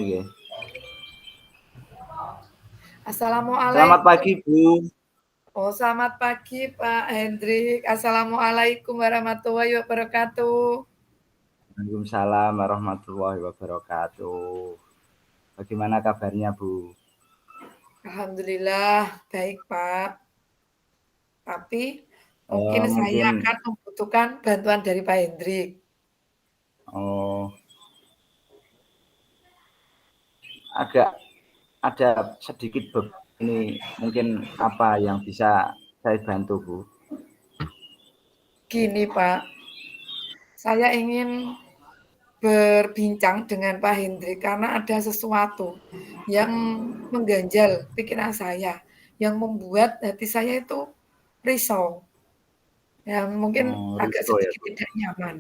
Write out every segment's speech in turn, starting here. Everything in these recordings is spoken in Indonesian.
nggih. Selamat Assalamualaikum. pagi, Bu. Oh, selamat pagi Pak Hendrik. Assalamualaikum warahmatullahi wabarakatuh. Waalaikumsalam warahmatullahi wabarakatuh. Bagaimana kabarnya, Bu? Alhamdulillah baik Pak. Tapi mungkin saya Mungkin akan membutuhkan bantuan dari Pak Hendrik. oh, agak ada sedikit ini mungkin apa yang bisa saya bantu, Bu? Gini Pak, saya ingin berbincang dengan Pak Hendrik karena ada sesuatu yang mengganjal pikiran saya, yang membuat hati saya itu risau, yang mungkin Oh, agak risiko ya, sedikit Bu. tidak nyaman.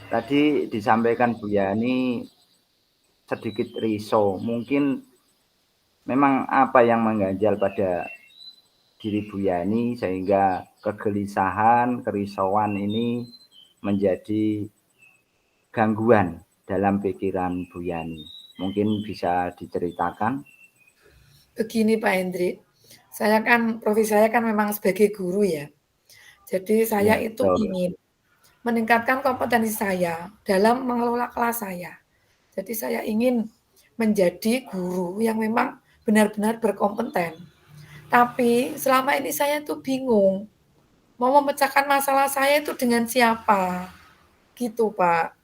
Tadi disampaikan Bu Yani sedikit risau. Mungkin memang apa yang mengganjal pada diri Bu Yani sehingga kegelisahan, kerisauan ini menjadi gangguan dalam pikiran Bu Yani. Mungkin bisa diceritakan? Begini Pak Hendrik, saya kan profesi saya kan memang sebagai guru ya. Jadi saya Ya, itu betul. ingin meningkatkan kompetensi saya dalam mengelola kelas saya. Jadi saya ingin menjadi guru yang memang benar-benar berkompeten. Tapi selama ini saya tuh bingung mau memecahkan masalah saya itu dengan siapa. Gitu, Pak.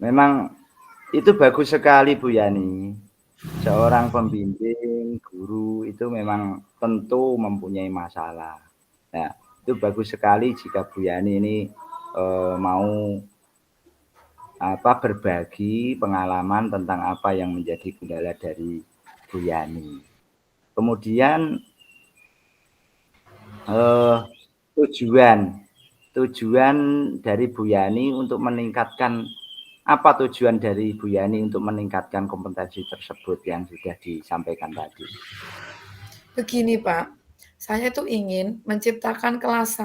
Memang itu bagus sekali Bu Yani. Seorang pembimbing, guru itu memang tentu mempunyai masalah. Nah, itu bagus sekali jika Bu Yani ini mau berbagi pengalaman tentang apa yang menjadi kendala dari Bu Yani. Kemudian eh, tujuan tujuan dari Bu Yani untuk meningkatkan apa tujuan dari Bu Yani untuk meningkatkan kompetensi tersebut yang sudah disampaikan tadi? Begini, Pak. Saya tuh ingin menciptakan kelas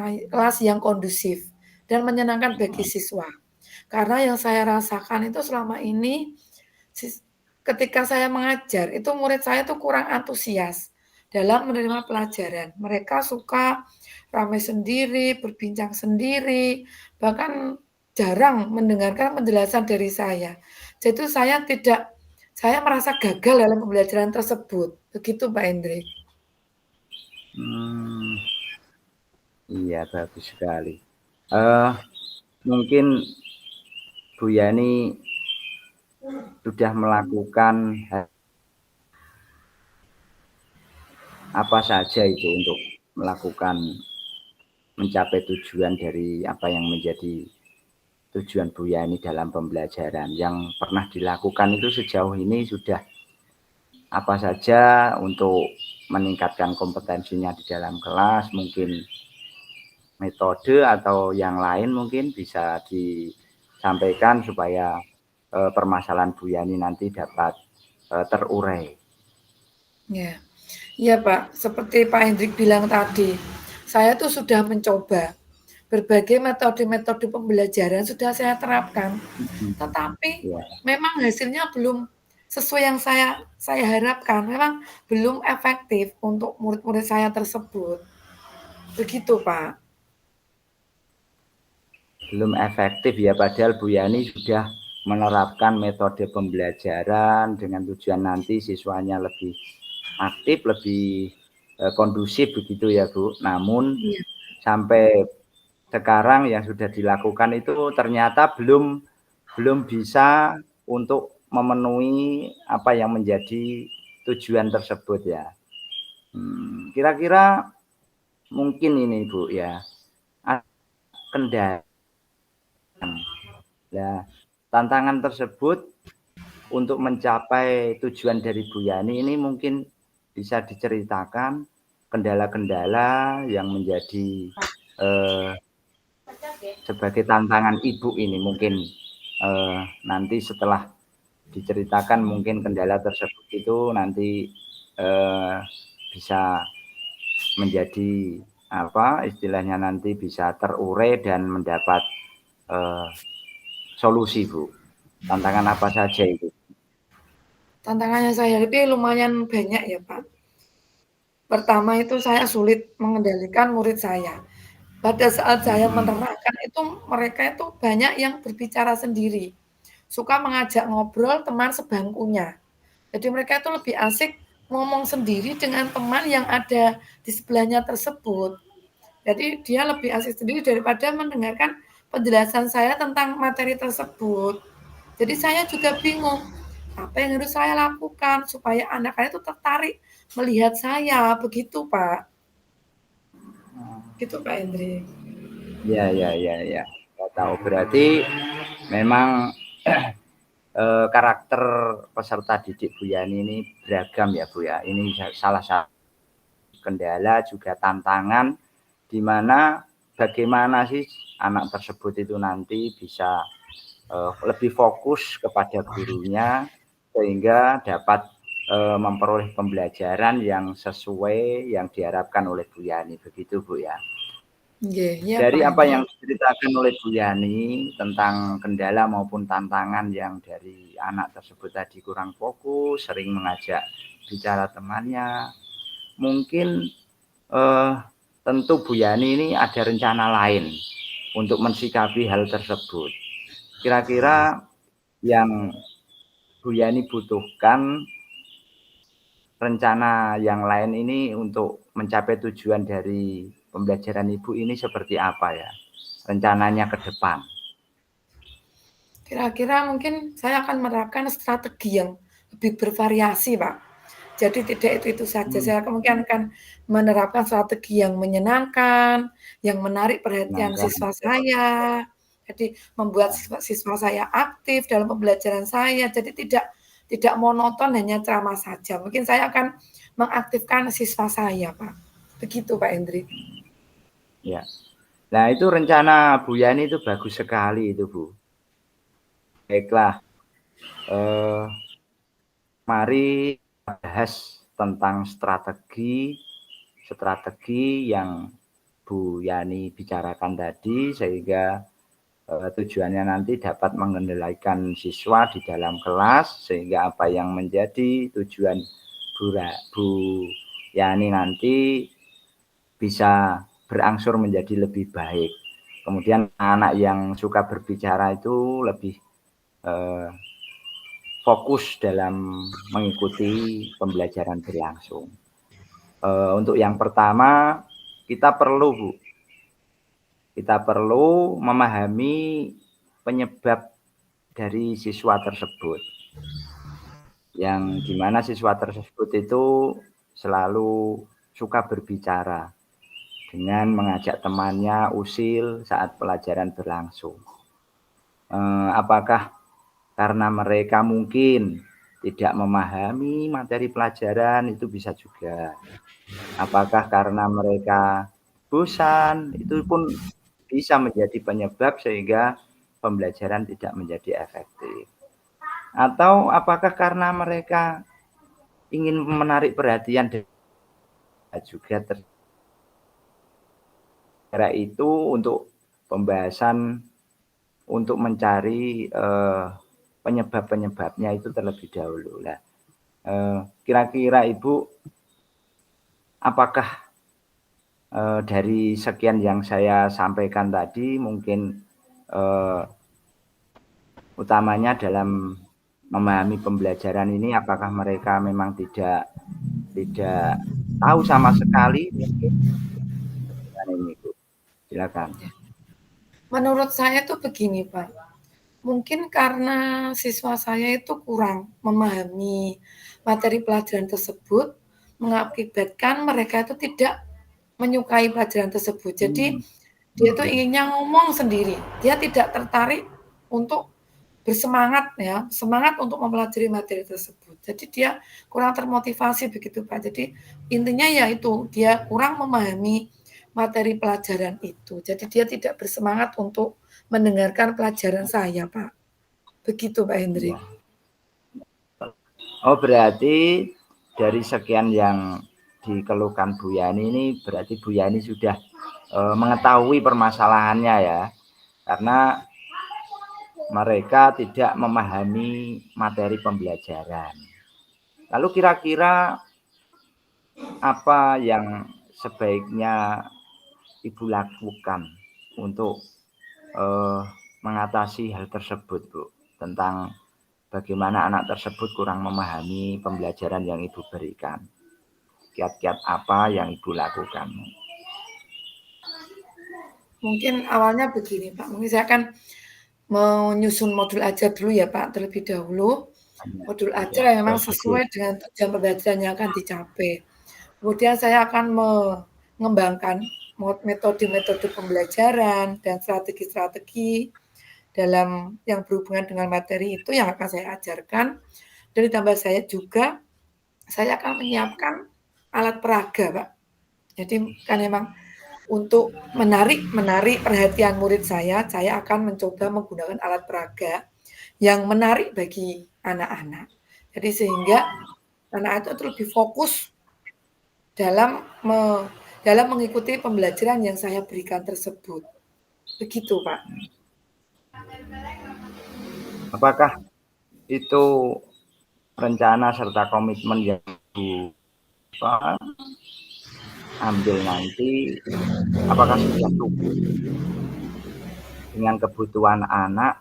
yang kondusif dan menyenangkan bagi siswa. Karena yang saya rasakan itu selama ini ketika saya mengajar itu murid saya tuh kurang antusias dalam menerima pelajaran. Mereka suka ramai sendiri, berbincang sendiri, bahkan jarang mendengarkan penjelasan dari saya. Jadi saya merasa gagal dalam pembelajaran tersebut. Begitu Pak Hendrik. Hmm, iya bagus sekali. Eh, Mungkin Bu Yani sudah melakukan apa saja itu untuk melakukan mencapai tujuan dari apa yang menjadi tujuan Bu Yani dalam pembelajaran yang pernah dilakukan itu sejauh ini sudah apa saja untuk meningkatkan kompetensinya di dalam kelas, mungkin metode atau yang lain mungkin bisa disampaikan supaya permasalahan Bu Yani nanti dapat terurai. Ya. Iya, Pak, seperti Pak Hendrik bilang tadi, saya tuh sudah mencoba berbagai metode-metode pembelajaran sudah saya terapkan, tetapi Ya. memang hasilnya belum sesuai yang saya harapkan, memang belum efektif untuk murid-murid saya tersebut. Begitu, Pak. Belum efektif ya, padahal Bu Yani sudah menerapkan metode pembelajaran dengan tujuan nanti siswanya lebih aktif, lebih kondusif begitu ya Bu. Namun Iya. sampai sekarang yang sudah dilakukan itu ternyata belum bisa untuk memenuhi apa yang menjadi tujuan tersebut ya. Kira-kira mungkin ini Bu ya, kendala. Nah, tantangan tersebut untuk mencapai tujuan dari Bu Yani ini mungkin bisa diceritakan kendala-kendala yang menjadi eh, sebagai tantangan Ibu ini mungkin nanti setelah diceritakan mungkin kendala tersebut itu nanti eh, bisa menjadi apa istilahnya nanti bisa terurai dan mendapat solusi, Bu? Tantangan apa saja itu? Tantangannya saya hadapi lumayan banyak ya, Pak. Pertama itu saya sulit mengendalikan murid saya. Pada saat saya menerangkan itu mereka itu banyak yang berbicara sendiri, suka mengajak ngobrol teman sebangkunya. Jadi mereka itu lebih asik ngomong sendiri dengan teman yang ada di sebelahnya tersebut. Jadi dia lebih asik sendiri daripada mendengarkan penjelasan saya tentang materi tersebut. Jadi saya juga bingung, apa yang harus saya lakukan supaya anak-anak itu tertarik melihat saya, begitu Pak. Gitu Pak Hendri. Ya, ya, ya, ya. Saya tahu. Berarti memang karakter peserta didik Bu Yani ini beragam ya, Bu ya. Ini salah satu kendala juga tantangan di mana bagaimana sih anak tersebut itu nanti bisa lebih fokus kepada gurunya sehingga dapat memperoleh pembelajaran yang sesuai yang diharapkan oleh Bu Yani. Begitu, Bu ya. Nggih, iya Dari Pak apa Hendri. yang diceritakan oleh Bu Yani tentang kendala maupun tantangan yang dari anak tersebut tadi kurang fokus, sering mengajak bicara temannya, mungkin tentu Bu Yani ini ada rencana lain untuk mensikapi hal tersebut. Kira-kira yang Bu Yani butuhkan rencana yang lain ini untuk mencapai tujuan dari pembelajaran Ibu ini seperti apa ya? Rencananya ke depan. Kira-kira mungkin saya akan menerapkan strategi yang lebih bervariasi, Pak. Jadi tidak itu saja, saya kemungkinan akan menerapkan strategi yang menyenangkan, yang menarik perhatian Sedangkan siswa saya, jadi membuat siswa saya aktif dalam pembelajaran saya, jadi tidak monoton hanya ceramah saja. Mungkin saya akan mengaktifkan siswa saya, Pak. Begitu, Pak Hendri. ya. Nah, itu rencana Bu Yani itu bagus sekali itu, Bu. Baiklah, eh, mari bahas tentang strategi yang Bu Yani bicarakan tadi sehingga tujuannya nanti dapat mengendalikan siswa di dalam kelas sehingga apa yang menjadi tujuan Bu Yani nanti bisa berangsur menjadi lebih baik. Kemudian anak yang suka berbicara itu lebih fokus dalam mengikuti pembelajaran berlangsung. Untuk yang pertama, kita perlu memahami penyebab dari siswa tersebut. Yang dimana siswa tersebut itu selalu suka berbicara dengan mengajak temannya usil saat pelajaran berlangsung. Apakah karena mereka mungkin tidak memahami materi pelajaran, itu bisa juga. Apakah karena mereka bosan, itu pun bisa menjadi penyebab sehingga pembelajaran tidak menjadi efektif. Atau apakah karena mereka ingin menarik perhatian juga itu untuk pembahasan untuk mencari penyebab-penyebabnya itu terlebih dahulu. Nah, kira-kira Ibu, apakah dari sekian yang saya sampaikan tadi mungkin utamanya dalam memahami pembelajaran ini, apakah mereka memang tidak tahu sama sekali mungkin? Ini Ibu, silakan. Menurut saya tuh begini, Pak. Mungkin karena siswa saya itu kurang memahami materi pelajaran tersebut, mengakibatkan mereka itu tidak menyukai pelajaran tersebut. Jadi dia tuh inginnya ngomong sendiri, dia tidak tertarik untuk bersemangat ya, semangat untuk mempelajari materi tersebut. Jadi dia kurang termotivasi begitu Pak. Jadi intinya ya itu, dia kurang memahami materi pelajaran itu. Jadi dia tidak bersemangat untuk mendengarkan pelajaran saya, Pak. Begitu Pak Hendri. Ya. Oh, berarti dari sekian yang dikeluhkan Bu Yani ini berarti Bu Yani sudah mengetahui permasalahannya ya. Karena mereka tidak memahami materi pembelajaran. Lalu kira-kira apa yang sebaiknya Ibu lakukan untuk mengatasi hal tersebut, Bu? Tentang bagaimana anak tersebut kurang memahami pembelajaran yang Ibu berikan. Kiat-kiat apa yang Ibu lakukan? Mungkin awalnya begini, Pak. Mungkin saya akan menyusun modul ajar dulu ya, Pak, terlebih dahulu. Modul ajar yang memang sesuai dengan tujuan pembelajaran yang akan dicapai. Kemudian saya akan mengembangkan metode-metode pembelajaran dan strategi-strategi dalam yang berhubungan dengan materi itu yang akan saya ajarkan. Dan ditambah saya juga, saya akan menyiapkan alat peraga, Pak. Jadi kan memang untuk menarik perhatian murid saya akan mencoba menggunakan alat peraga yang menarik bagi anak-anak. Jadi sehingga anak itu lebih fokus dalam mengikuti pembelajaran yang saya berikan tersebut. Begitu, Pak. Apakah itu rencana serta komitmen yang Ibu ambil nanti, apakah sudah cukup dengan kebutuhan anak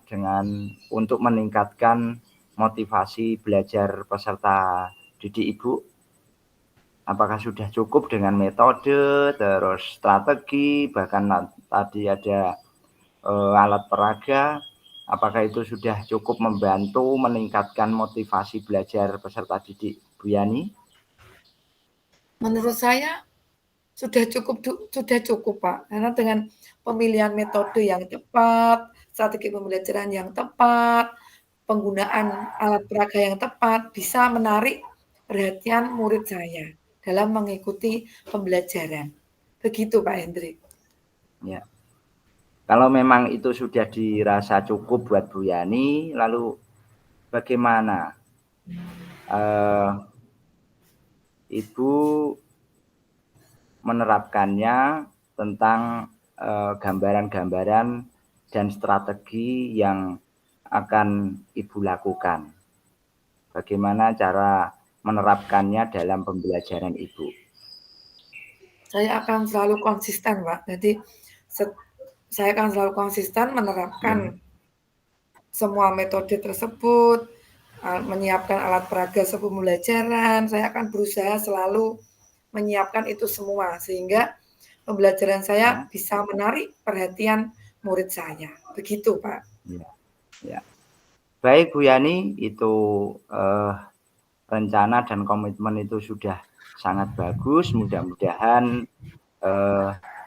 untuk meningkatkan motivasi belajar peserta didik Ibu? Apakah sudah cukup dengan metode, terus strategi, bahkan tadi ada alat peraga? Apakah itu sudah cukup membantu meningkatkan motivasi belajar peserta didik Bu Yani? Menurut saya sudah cukup, Pak. Karena dengan pemilihan metode yang tepat, strategi pembelajaran yang tepat, penggunaan alat peraga yang tepat, bisa menarik perhatian murid saya dalam mengikuti pembelajaran. Begitu, Pak Hendrik. Ya. Kalau memang itu sudah dirasa cukup buat Bu Yani, lalu bagaimana Ibu menerapkannya tentang gambaran-gambaran dan strategi yang akan Ibu lakukan? Bagaimana cara menerapkannya dalam pembelajaran Ibu? Saya akan selalu konsisten, Pak. Jadi saya akan selalu konsisten menerapkan semua metode tersebut, menyiapkan alat peraga sebelum pembelajaran. Saya akan berusaha selalu menyiapkan itu semua sehingga pembelajaran saya bisa menarik perhatian murid saya. Begitu, Pak. Ya, ya. Baik Bu Yani, itu rencana dan komitmen itu sudah sangat bagus. Mudah-mudahan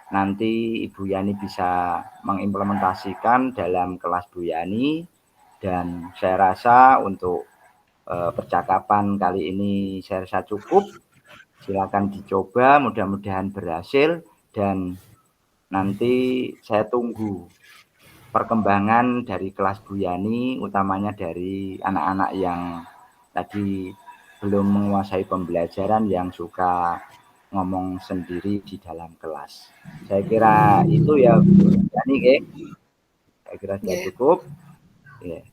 nanti Ibu Yani bisa mengimplementasikan dalam kelas Bu Yani, dan saya rasa untuk percakapan kali ini saya rasa cukup. Silakan dicoba, mudah-mudahan berhasil, dan nanti saya tunggu perkembangan dari kelas Bu Yani, utamanya dari anak-anak yang tadi belum menguasai pembelajaran, yang suka ngomong sendiri di dalam kelas. Saya kira itu ya Bu Yani, saya kira sudah cukup. Yeah.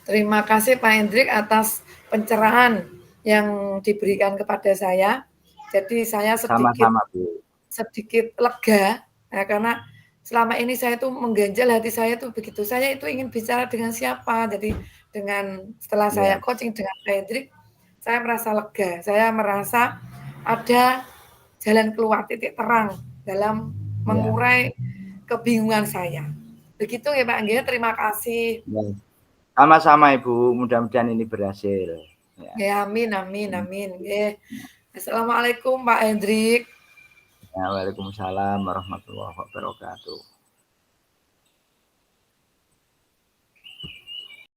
Terima kasih Pak Hendrik atas pencerahan yang diberikan kepada saya. Jadi saya Sama-sama, Bu. sedikit lega ya, karena selama ini saya tuh mengganjal hati saya tuh begitu. Saya itu ingin bicara dengan siapa. Jadi setelah saya coaching dengan Pak Hendrik, saya merasa lega. Saya merasa ada jalan keluar, titik terang dalam mengurai kebingungan saya. Begitu ya Pak Anggia, terima kasih. Sama-sama Ibu, mudah-mudahan ini berhasil. Ya, amin. Assalamualaikum Pak Hendrik. Ya, waalaikumsalam warahmatullahi wabarakatuh.